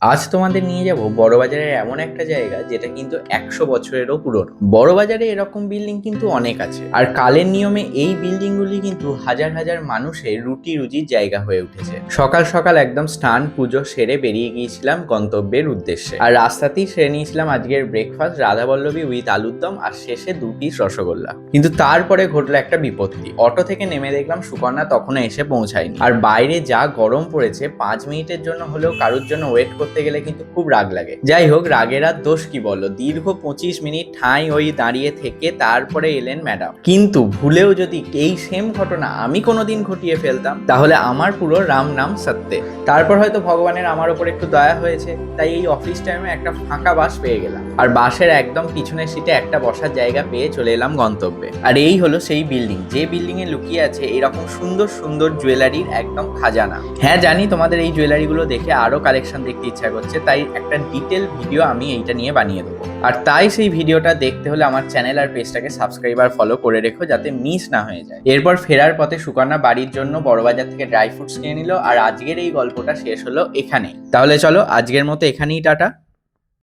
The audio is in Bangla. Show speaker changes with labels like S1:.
S1: আজ তোমাদের নিয়ে যাব বড়বাজারের এমন একটা জায়গা যেটা কিন্তু 100 বছরেরও পুরনো। বড়বাজারে এরকম বিল্ডিং কিন্তু অনেক আছে, আর কালের নিয়মে এই বিল্ডিং গুলি কিন্তু হাজার হাজার মানুষের রুটি রুজির জায়গা হয়ে উঠেছে। সকাল সকাল একদম স্নান পুজো সেরে বেরিয়ে গিয়েছিলাম গন্তব্যের উদ্দেশ্যে, আর রাস্তাতেই সেরে নিয়েছিলাম আজকের ব্রেকফাস্ট রাধাবল্লভী উইথ আলুর দম, আর শেষে 2 পিস রসগোল্লা। কিন্তু তারপরে ঘটলো একটা বিপত্তি। অটো থেকে নেমে দেখলাম সুকন্যা তখনও এসে পৌঁছায়নি, আর বাইরে যা গরম পড়েছে 5 মিনিটের জন্য হলেও কারোর জন্য ওয়েট করতে গেলে কিন্তু খুব রাগ লাগে। যাই হোক, রাগের আর দোষ কি বলো, দীর্ঘ 25 মিনিট ঠাঁই ওই দাঁড়িয়ে থেকে তারপরে এলেন ম্যাডাম। কিন্তু ভুলেও যদি এই সেম ঘটনা আমি কোনোদিন ঘটিয়ে ফেলতাম তাহলে আমার পুরো রাম নাম সত্যে। তারপর হয়তো ভগবানের আমার ওপর একটু দয়া হয়েছে, তাই এই অফিস টাইমে একটা ফাঁকা বাস পেয়ে গেলাম, আর বাসের একদম পিছনের সিটে একটা বসার জায়গা পেয়ে চলে এলাম গন্তব্যে। আর এই হলো সেই বিল্ডিং, যে বিল্ডিং এ লুকিয়ে আছে এরকম সুন্দর সুন্দর জুয়েলারির একদম খাজানা। হ্যাঁ জানি তোমাদের এই জুয়েলারিগুলো দেখে আরো কালেকশন দেখতে ইচ্ছা করছে, তাই একটা ডিটেল ভিডিও আমি এইটা নিয়ে বানিয়ে দেবো। আর তাই সেই ভিডিওটা দেখতে হলে আমার চ্যানেল আর পেজটাকে সাবস্ক্রাইব আর ফলো করে রেখো, যাতে মিস না হয়ে যায়। এরপর ফেরার পথে সুকন্যা বাড়ির জন্য বড়বাজার থেকে ড্রাই ফ্রুটস কিনে নিল, আর আজকের এই গল্পটা শেষ হলো এখানেই। তাহলে চলো আজকের মতো এখানেই টাটা।